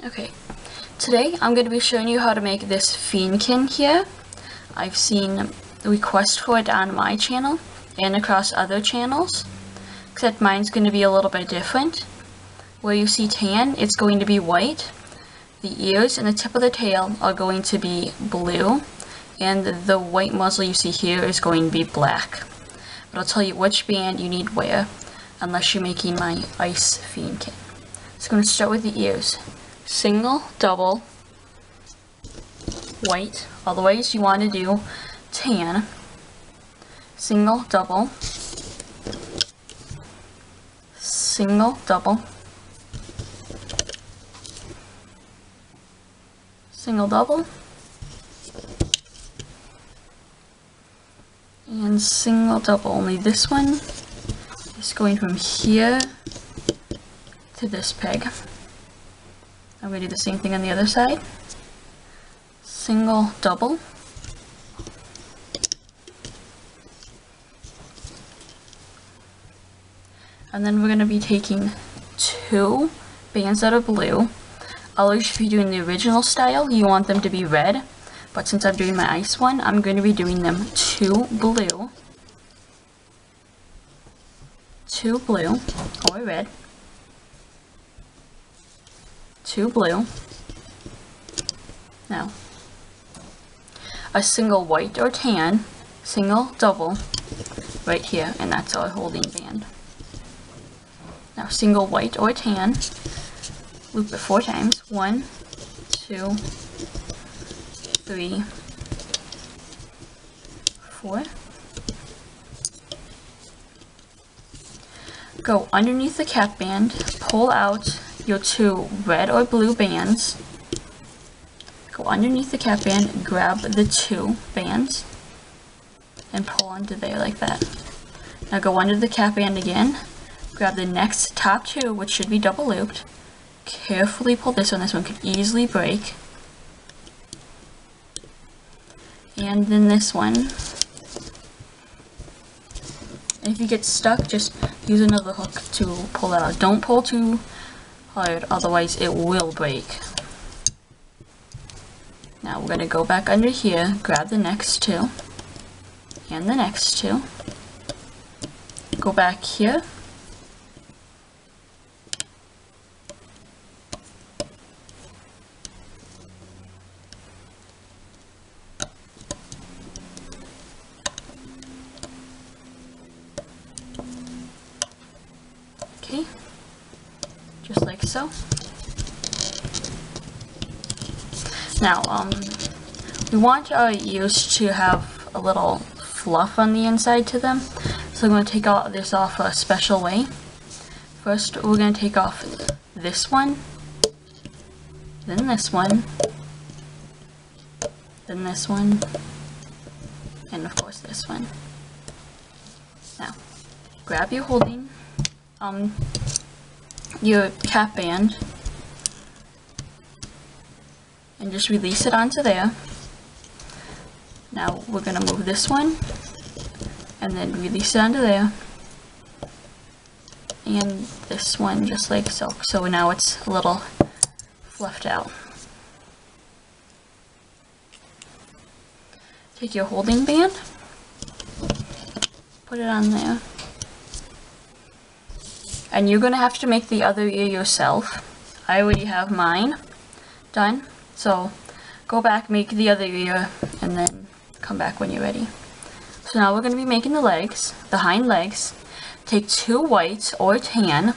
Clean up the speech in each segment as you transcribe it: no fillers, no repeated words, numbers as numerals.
Okay, today I'm going to be showing you how to make this Fennekin here. I've seen requests for it on my channel and across other channels, except mine's going to be a little bit different. Where you see tan, it's going to be white. The ears and the tip of the tail are going to be blue, and the white muzzle you see here is going to be black. But I'll tell you which band you need where, unless you're making my ice Fennekin. So I'm going to start with the ears. Single, double, white. Otherwise you want to do tan. Single, double, single, double, single, double, and single, double. Only this one is going from here to this peg. I'm going to do the same thing on the other side. Single, double, and then we're going to be taking 2 bands that are blue. Always, if you're doing the original style, you want them to be red, but since I'm doing my ice one, I'm going to be doing them 2 blue, 2 blue, or red, 2 blue. Now, a single white or tan, single, double, right here, and that's our holding band. Now, single white or tan, loop it 4 times. 1, 2, 3, 4. Go underneath the cap band, pull out your 2 red or blue bands. Go underneath the cap band, grab the 2 bands, and pull onto there like that. Now go under the cap band again, grab the next top 2, which should be double looped. Carefully pull this one could easily break. And then this one. And if you get stuck, just use another hook to pull it out. Don't pull too hard, otherwise it will break. Now we're going to go back under here, grab the next 2, and the next 2. Go back here. Okay, just like so. Now, we want our ears to have a little fluff on the inside to them, so I'm going to take all this off a special way. First, we're going to take off this one, then this one, then this one, and of course this one. Now, grab your holding, your cap band, and just release it onto there. Now we're going to move this one, and then release it onto there, and this one just like so. So now it's a little fluffed out. Take your holding band, put it on there, and you're going to have to make the other ear yourself. I already have mine done. So go back, make the other ear, and then come back when you're ready. So now we're going to be making the legs, the hind legs. Take 2 whites or tan,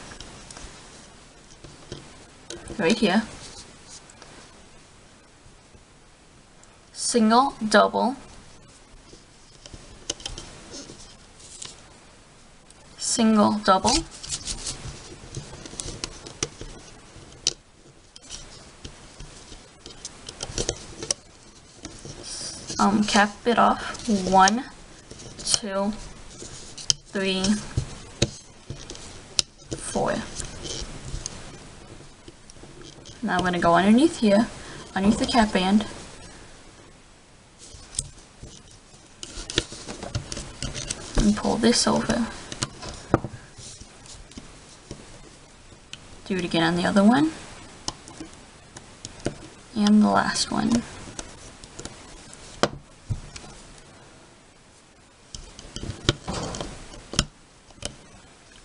right here. Single, double, single, double, cap it off. 1, 2, 3, 4. Now I'm going to go underneath here, underneath the cap band, and pull this over. Do it again on the other one. And the last one.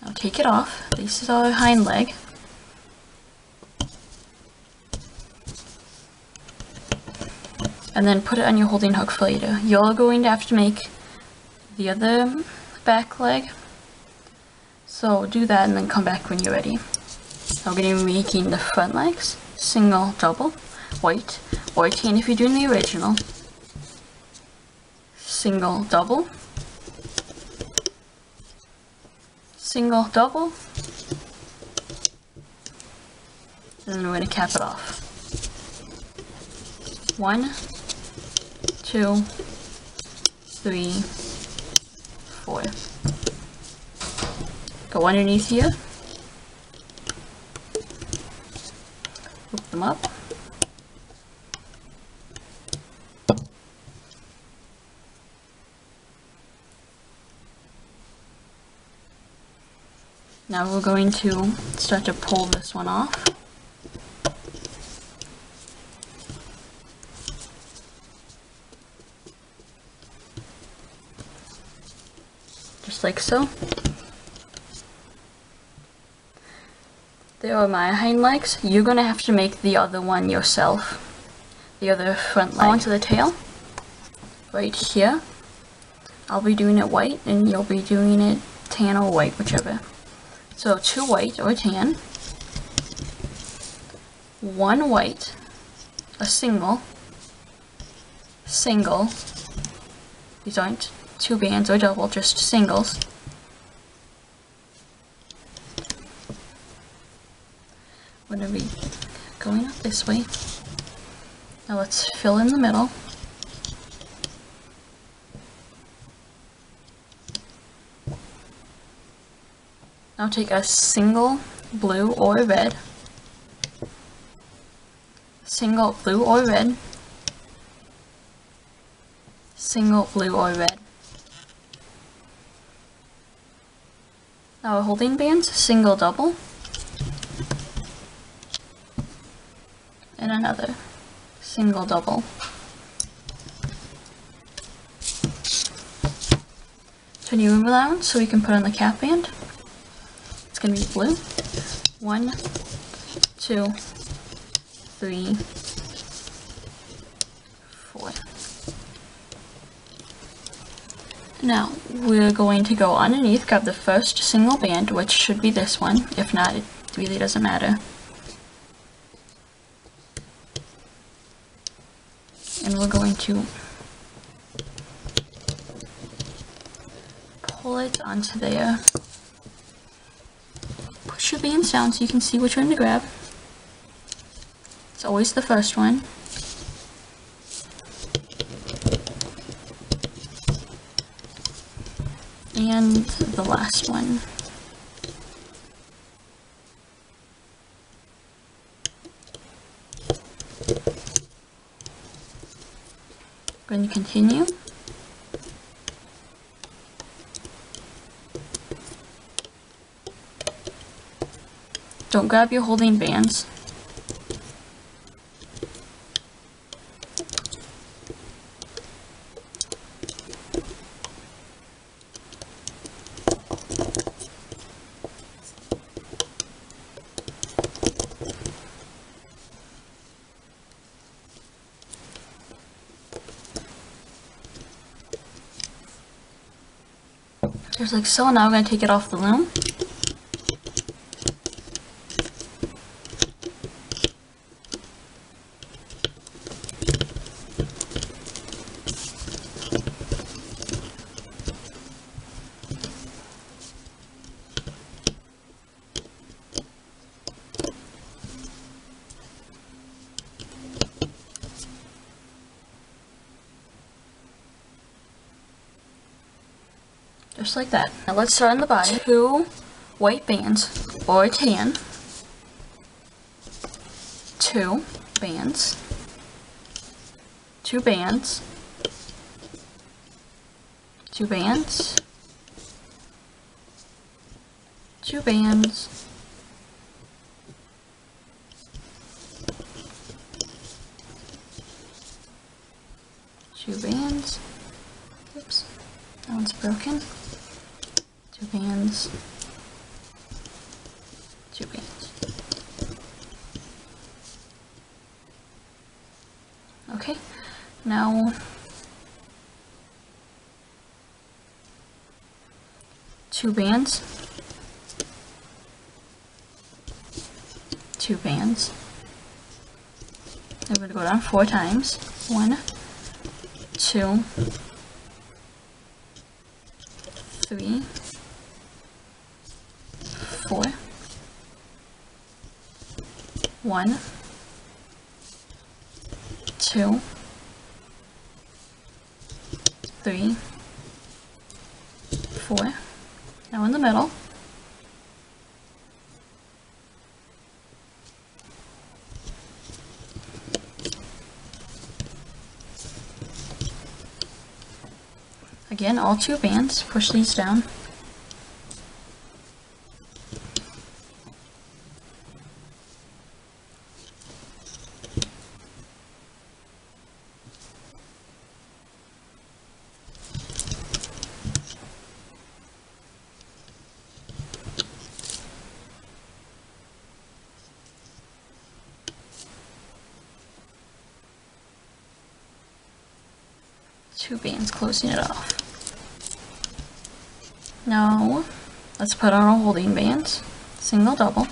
Now take it off. This is our hind leg. And then put it on your holding hook for later. You're going to have to make the other back leg. So do that and then come back when you're ready. Now we're going to be making the front legs. Single, double, white, or tan if you're doing the original. Single, double. Single, double. And then we're going to cap it off. 1, 2, 3, 4. Go underneath here. Hook them up. Now we're going to start to pull this one off. Just like so. There are my hind legs. You're going to have to make the other one yourself. The other front leg. Onto the tail. Right here. I'll be doing it white and you'll be doing it tan or white, whichever. So 2 white or tan. 1 white. A single. Single. These aren't 2 bands or double, just singles. We're going to be going up this way. Now let's fill in the middle. Now take a single blue or red. Single blue or red. Single blue or red. Now our holding bands, single double. And another single double. Turn your loom around so we can put on the cap band. It's going to be blue. 1, 2, 3, 4. Now we're going to go underneath, grab the first single band, which should be this one. If not, it really doesn't matter. And we're going to pull it onto there. Push your bands down so you can see which one to grab. It's always the first one. And the last one. Going to continue. Don't grab your holding bands. Just like so. Now we're going to take it off the loom. Just like that. Now let's start on the body. 2 white bands or tan. 2 bands. 2 bands. 2 bands. 2 bands. 2 bands. Oops, that one's broken. 2 bands. 2 bands. Okay, now 2 bands. 2 bands. I'm going to go down 4 times. 1, 2, 3, 4. 1, 2, 3, 4. Now in the middle. Again, all 2 bands, push these down. Two bands closing it off. Now, let's put on our holding bands. Single, double.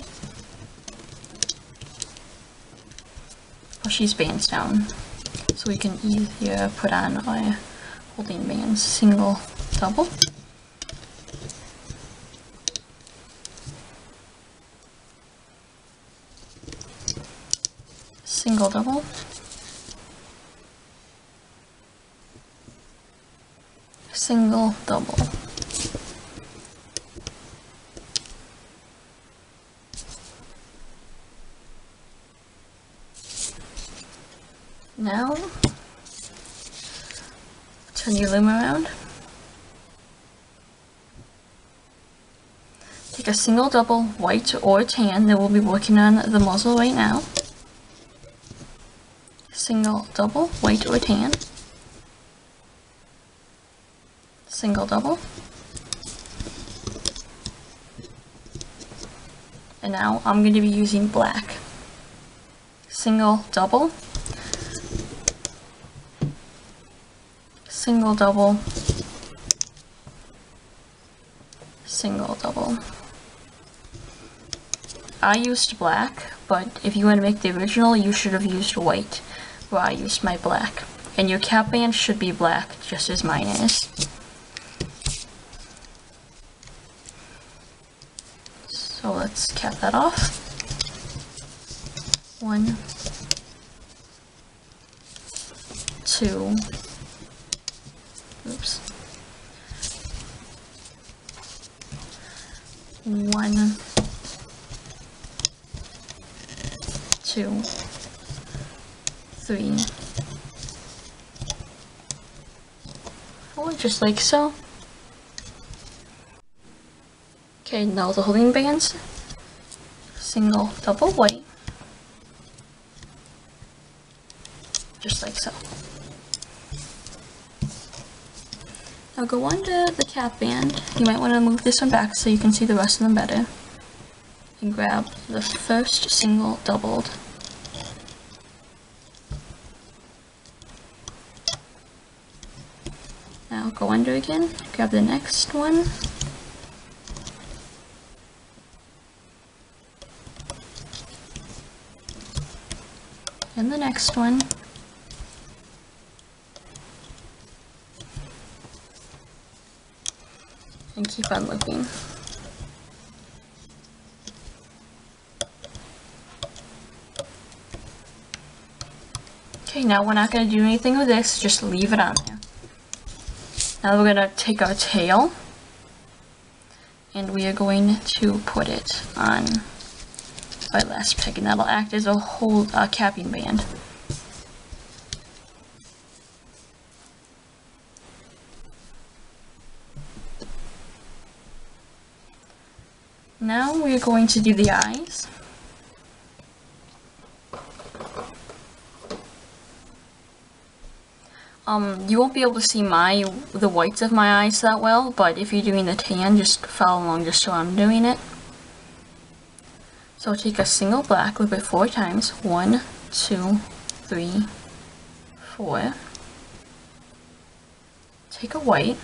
Push these bands down so we can easier put on our holding bands. Single, double. Single, double. Single, double. Now, turn your loom around. Take a single, double, white or tan that we'll be working on the muzzle right now. Single, double, white or tan. Single, double. And now I'm going to be using black. Single, double. Single, double. Single, double. I used black, but if you want to make the original, you should have used white, where I used my black. And your cap band should be black, just as mine is. So let's cap that off. 1, 2, oops. 1, 2, 3, 4, just like so. Okay, now the holding bands. Single, double, white. Just like so. Now go under the cap band. You might want to move this one back so you can see the rest of them better. And grab the first single doubled. Now go under again, grab the next one. And the next one. And keep on looping. Okay, now we're not going to do anything with this, just leave it on there. Now we're going to take our tail and we are going to put it on our last peg, and that'll act as a whole capping band. Now we're going to do the eyes. You won't be able to see the whites of my eyes that well, but if you're doing the tan, just follow along just so I'm doing it. So take a single black, loop it 4 times. 1, 2, 3, 4. Take a white.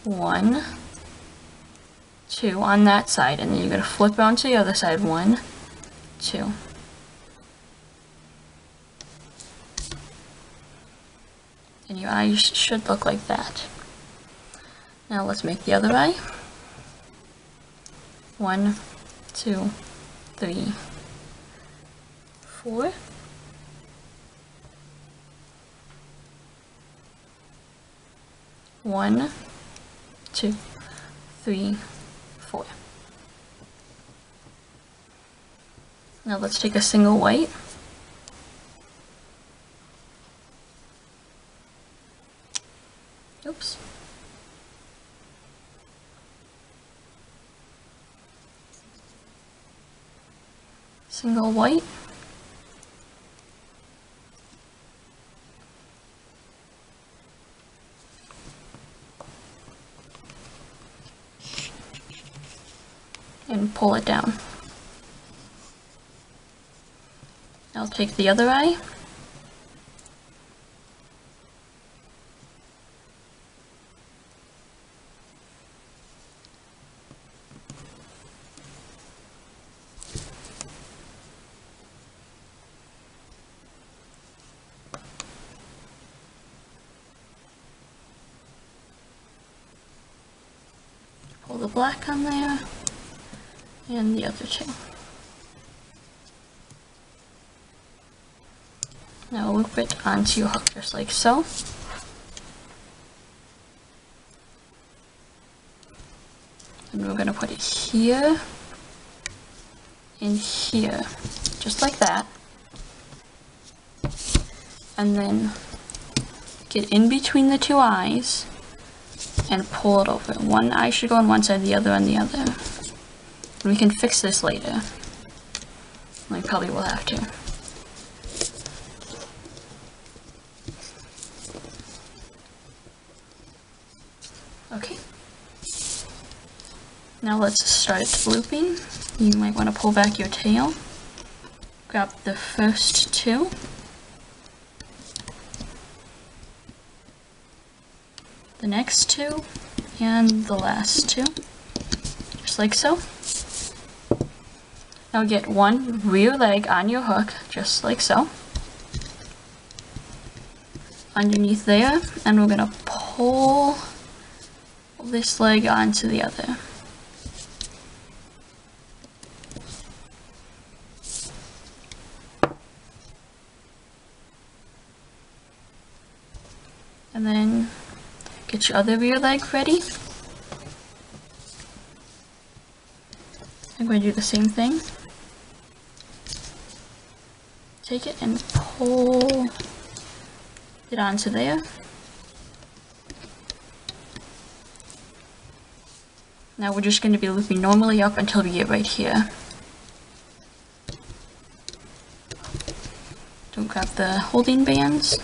1, 2 on that side, and then you're going to flip around to the other side. 1, 2. And your eyes should look like that. Now let's make the other eye. 1, 2, 3, 4. One, 2, 3, 4. Now let's take a single white. Oops. Single white. And pull it down. I'll take the other eye. Pull the black on there. And the other 2. Now loop it onto your hook just like so. And we're going to put it here and here, just like that. And then get in between the 2 eyes and pull it over. One eye should go on one side, the other on the other. We can fix this later. We probably will have to. Okay. Now let's start looping. You might want to pull back your tail. Grab the first 2. The next 2. And the last 2. Just like so. Now get one rear leg on your hook, just like so. Underneath there, and we're gonna pull this leg onto the other. And then get your other rear leg ready. I'm going to do the same thing. Take it and pull it onto there. Now we're just going to be looping normally up until we get right here. Don't grab the holding bands.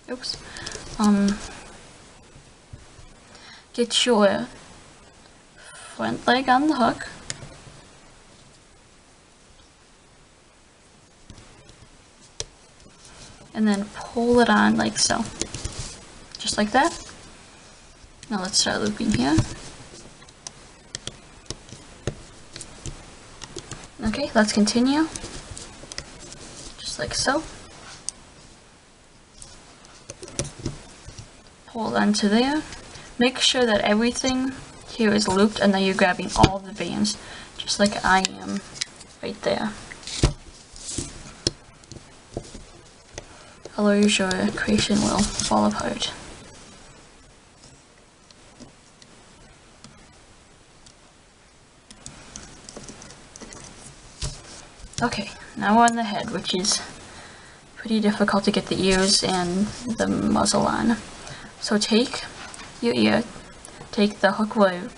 Oops. Get your front leg on the hook. And then pull it on like so. Just like that. Now let's start looping here. Okay, let's continue. Just like so. Pull onto there. Make sure that everything here is looped and that you're grabbing all the bands, just like I am right there. Otherwise your creation will fall apart. Okay, now we're on the head, which is pretty difficult to get the ears and the muzzle on. So take your ear, take the hook where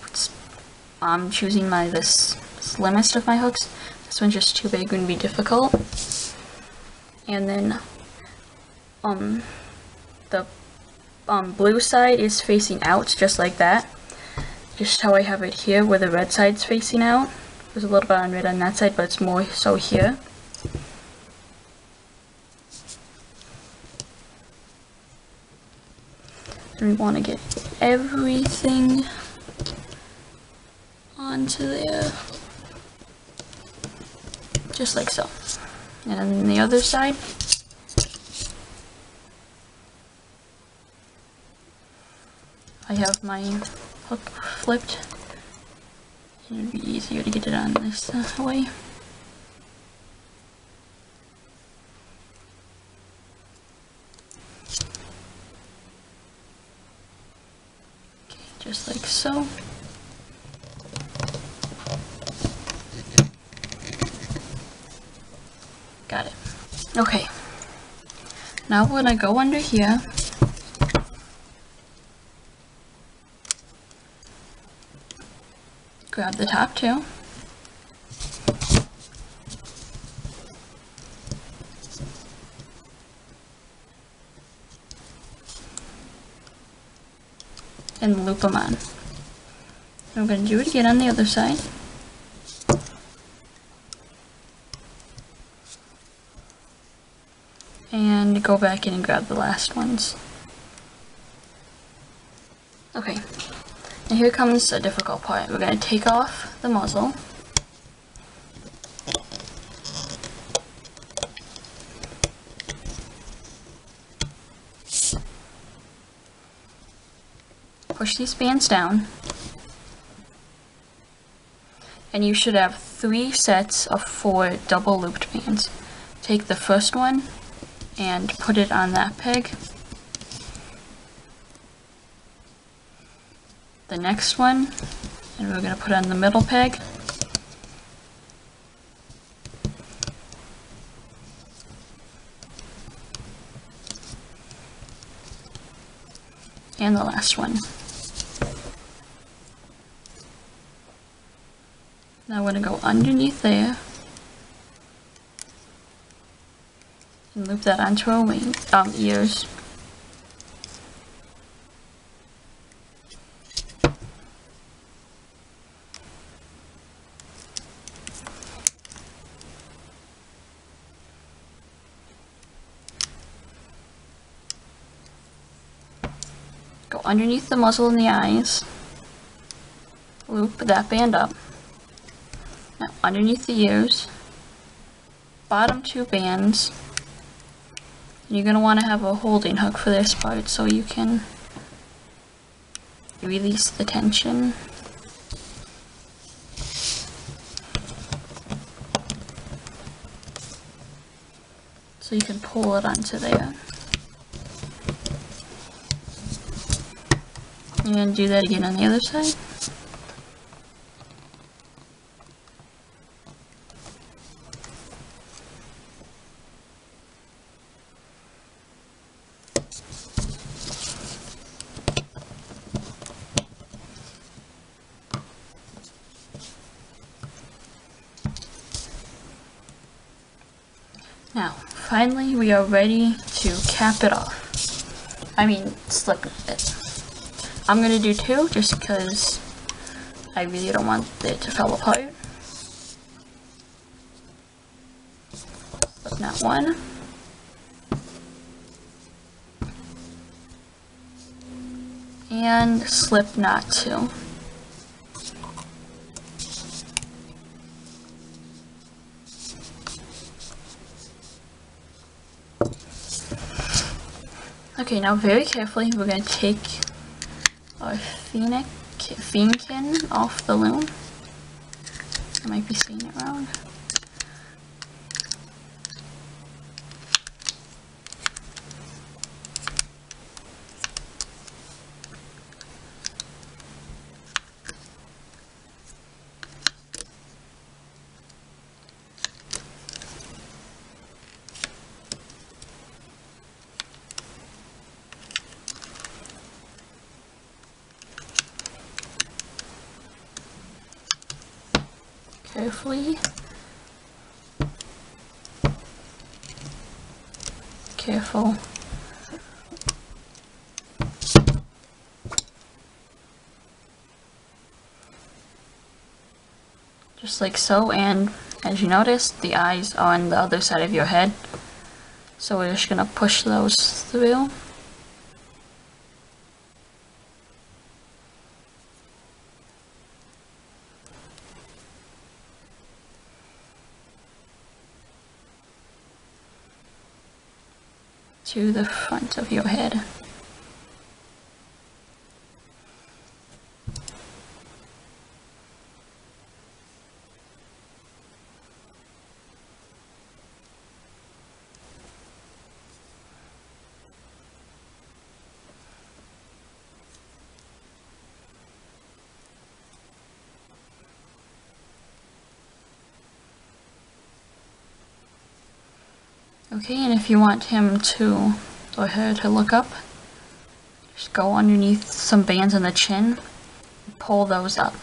I'm choosing this slimmest of my hooks. This one's just too big, gonna be difficult. And then the blue side is facing out, just like that. Just how I have it here, where the red side's facing out. There's a little bit on red on that side, but it's more so here. And we want to get everything onto there. Just like so. And then the other side. I have my hook flipped. It would be easier to get it on this way. Okay, just like so. Got it. Okay. Now we're gonna go under here. Grab the top two. And loop them on. I'm going to do it again on the other side. And go back in and grab the last ones. Okay. And here comes a difficult part. We're going to take off the muzzle. Push these bands down. And you should have 3 sets of 4 double looped bands. Take the first one and put it on that peg. The next one, and we're going to put on the middle peg. And the last one. Now we're going to go underneath there and loop that onto our ears. Go underneath the muzzle and the eyes, loop that band up. Now underneath the ears, bottom 2 bands. You're going to want to have a holding hook for this part so you can release the tension. So you can pull it onto there. And do that again on the other side. Now, finally, we are ready to cap it off. Slip it. I'm going to do 2 just because I really don't want it to fall apart. Slip knot 1. And slip knot 2. Okay, now very carefully we're going to take our Fennekin off the loom. I might be saying it wrong. carefully. Careful. Just like so, and as you notice, the eyes are on the other side of your head. So we're just gonna push those through. To the front of your head. Okay, and if you want him to, or her to look up, just go underneath some bands on the chin, and pull those up.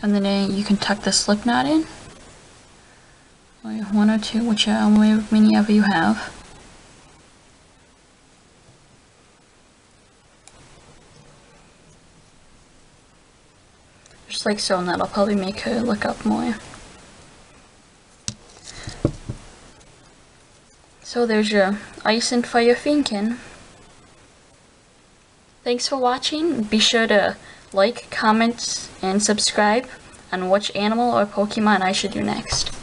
And then you can tuck the slip knot in, or one or two, whichever many of you have. Just like so, and that'll probably make her look up more. So there's your ice and fire Fennekin. Thanks for watching. Be sure to like, comment, and subscribe on which animal or Pokemon I should do next.